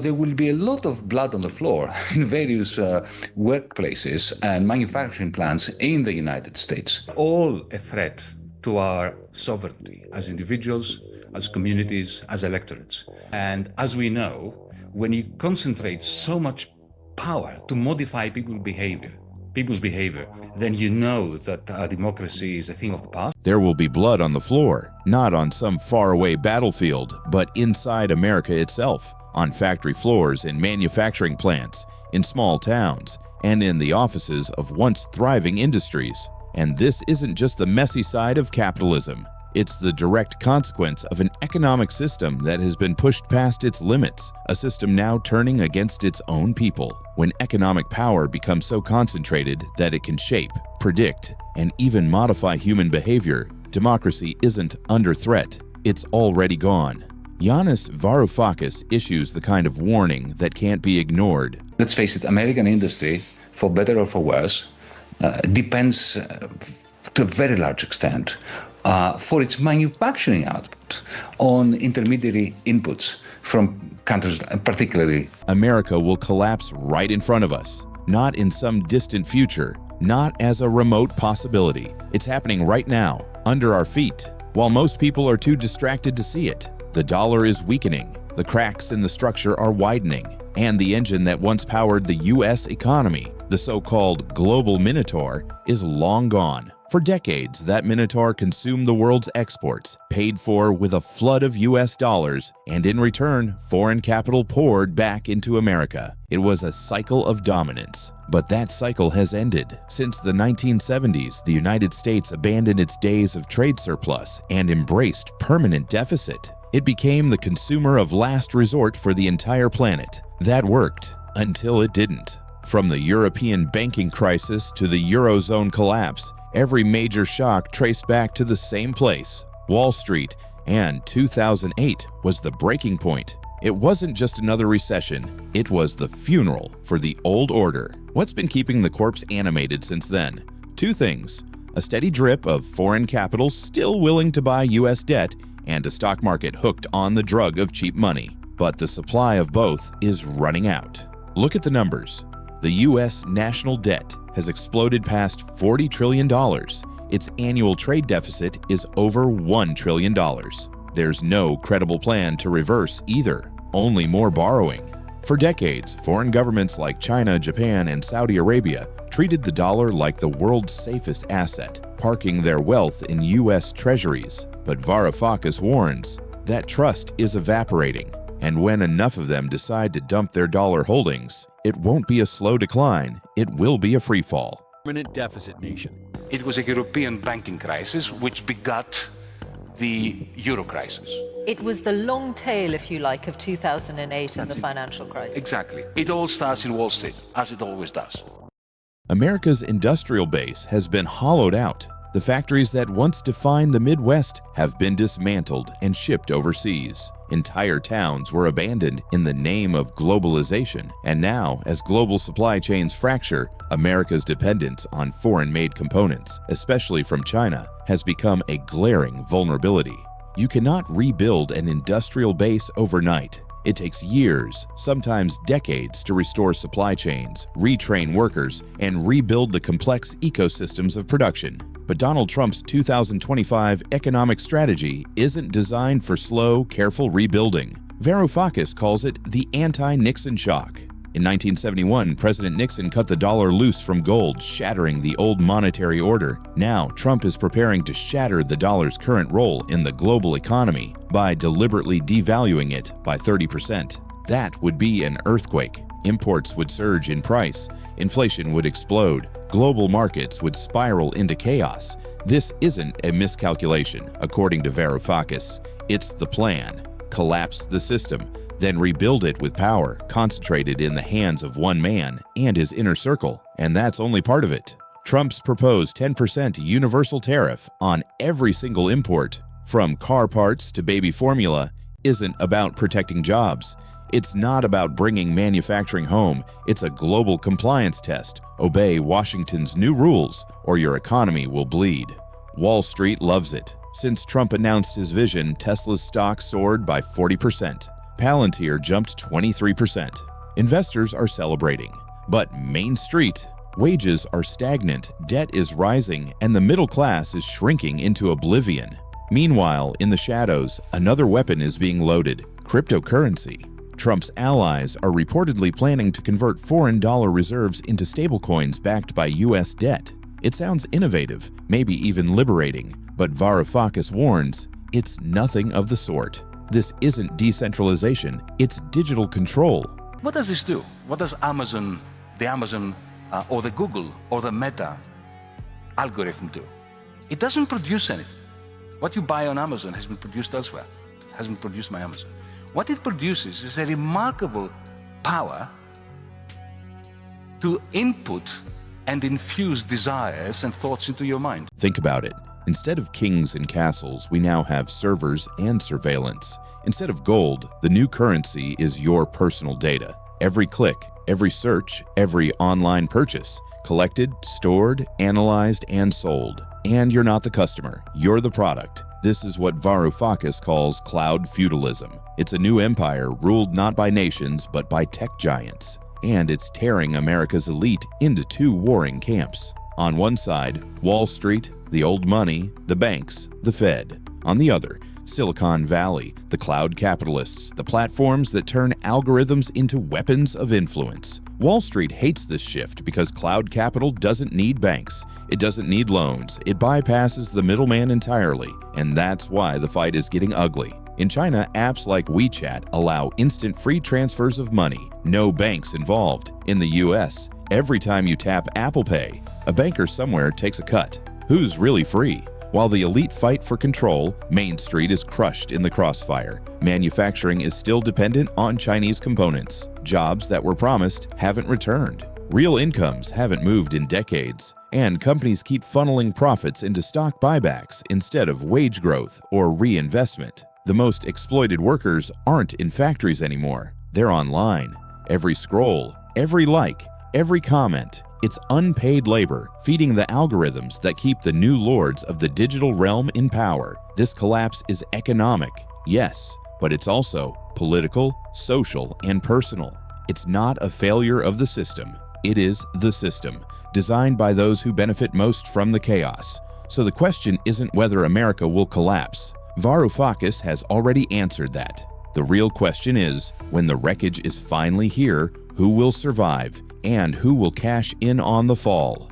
There will be a lot of blood on the floor in various workplaces and manufacturing plants in the United States. All a threat to our sovereignty as individuals, as communities, as electorates. And as we know, when you concentrate so much power to modify people's behavior, then you know that our democracy is a thing of the past. There will be blood on the floor, not on some faraway battlefield, but inside America itself, on factory floors, in manufacturing plants, in small towns, and in the offices of once thriving industries. And this isn't just the messy side of capitalism. It's the direct consequence of an economic system that has been pushed past its limits, a system now turning against its own people. When economic power becomes so concentrated that it can shape, predict, and even modify human behavior, democracy isn't under threat, it's already gone. Yanis Varoufakis issues the kind of warning that can't be ignored. Let's face it, American industry, for better or for worse, depends to a very large extent for its manufacturing output on intermediary inputs from countries, particularly. America will collapse right in front of us, not in some distant future, not as a remote possibility. It's happening right now, under our feet, while most people are too distracted to see it. The dollar is weakening, the cracks in the structure are widening, and the engine that once powered the U.S. economy, the so-called global minotaur, is long gone. For decades, that minotaur consumed the world's exports, paid for with a flood of U.S. dollars, and in return, foreign capital poured back into America. It was a cycle of dominance. But that cycle has ended. Since the 1970s, the United States abandoned its days of trade surplus and embraced permanent deficit. It became the consumer of last resort for the entire planet. That worked, until it didn't. From the European banking crisis to the Eurozone collapse, every major shock traced back to the same place, Wall Street, and 2008 was the breaking point. It wasn't just another recession, it was the funeral for the old order. What's been keeping the corpse animated since then? Two things: a steady drip of foreign capital still willing to buy U.S. debt, and a stock market hooked on the drug of cheap money. But the supply of both is running out. Look at the numbers. The U.S. national debt has exploded past $40 trillion. Its annual trade deficit is over $1 trillion. There's no credible plan to reverse either, only more borrowing. For decades, foreign governments like China, Japan, and Saudi Arabia treated the dollar like the world's safest asset, parking their wealth in U.S. treasuries. But Varoufakis warns that trust is evaporating, and when enough of them decide to dump their dollar holdings, it won't be a slow decline, it will be a freefall. Permanent deficit nation. It was a European banking crisis which begot the euro crisis. It was the long tail, if you like, of 2008 and the financial crisis. Exactly. It all starts in Wall Street, as it always does. America's industrial base has been hollowed out. The factories that once defined the Midwest have been dismantled and shipped overseas. Entire towns were abandoned in the name of globalization. And now, as global supply chains fracture, America's dependence on foreign-made components, especially from China, has become a glaring vulnerability. You cannot rebuild an industrial base overnight. It takes years, sometimes decades, to restore supply chains, retrain workers, and rebuild the complex ecosystems of production. But Donald Trump's 2025 economic strategy isn't designed for slow, careful rebuilding. Varoufakis calls it the anti-Nixon shock. In 1971, President Nixon cut the dollar loose from gold, shattering the old monetary order. Now, Trump is preparing to shatter the dollar's current role in the global economy by deliberately devaluing it by 30%. That would be an earthquake. Imports would surge in price, inflation would explode, global markets would spiral into chaos. This isn't a miscalculation, according to Varoufakis. It's the plan. Collapse the system, then rebuild it with power concentrated in the hands of one man and his inner circle. And that's only part of it. Trump's proposed 10% universal tariff on every single import, from car parts to baby formula, isn't about protecting jobs. It's not about bringing manufacturing home. It's a global compliance test. Obey Washington's new rules, or your economy will bleed. Wall Street loves it. Since Trump announced his vision, Tesla's stock soared by 40%. Palantir jumped 23%. Investors are celebrating. But Main Street? Wages are stagnant, debt is rising, and the middle class is shrinking into oblivion. Meanwhile, in the shadows, another weapon is being loaded: cryptocurrency. Trump's allies are reportedly planning to convert foreign dollar reserves into stablecoins backed by U.S. debt. It sounds innovative, maybe even liberating, but Varoufakis warns it's nothing of the sort. This isn't decentralization, it's digital control. What does this do? What does Amazon, or the Google, or the Meta algorithm do? It doesn't produce anything. What you buy on Amazon has been produced elsewhere. It hasn't been produced by Amazon. What it produces is a remarkable power to input and infuse desires and thoughts into your mind. Think about it. Instead of kings and castles, we now have servers and surveillance. Instead of gold, the new currency is your personal data. Every click, every search, every online purchase, collected, stored, analyzed, and sold. And you're not the customer, you're the product. This is what Varoufakis calls cloud feudalism. It's a new empire ruled not by nations, but by tech giants. And it's tearing America's elite into two warring camps. On one side, Wall Street, the old money, the banks, the Fed. On the other, Silicon Valley, the cloud capitalists, the platforms that turn algorithms into weapons of influence. Wall Street hates this shift because cloud capital doesn't need banks. It doesn't need loans. It bypasses the middleman entirely, and that's why the fight is getting ugly. In China, apps like WeChat allow instant free transfers of money, no banks involved. In the US, every time you tap Apple Pay, a banker somewhere takes a cut. Who's really free? While the elite fight for control, Main Street is crushed in the crossfire. Manufacturing is still dependent on Chinese components. Jobs that were promised haven't returned. Real incomes haven't moved in decades. And companies keep funneling profits into stock buybacks instead of wage growth or reinvestment. The most exploited workers aren't in factories anymore. They're online. Every scroll, every like, every comment, it's unpaid labor feeding the algorithms that keep the new lords of the digital realm in power. This collapse is economic, yes, but it's also political, social, and personal. It's not a failure of the system. It is the system, designed by those who benefit most from the chaos. So the question isn't whether America will collapse. Varoufakis has already answered that. The real question is, when the wreckage is finally here, who will survive and who will cash in on the fall?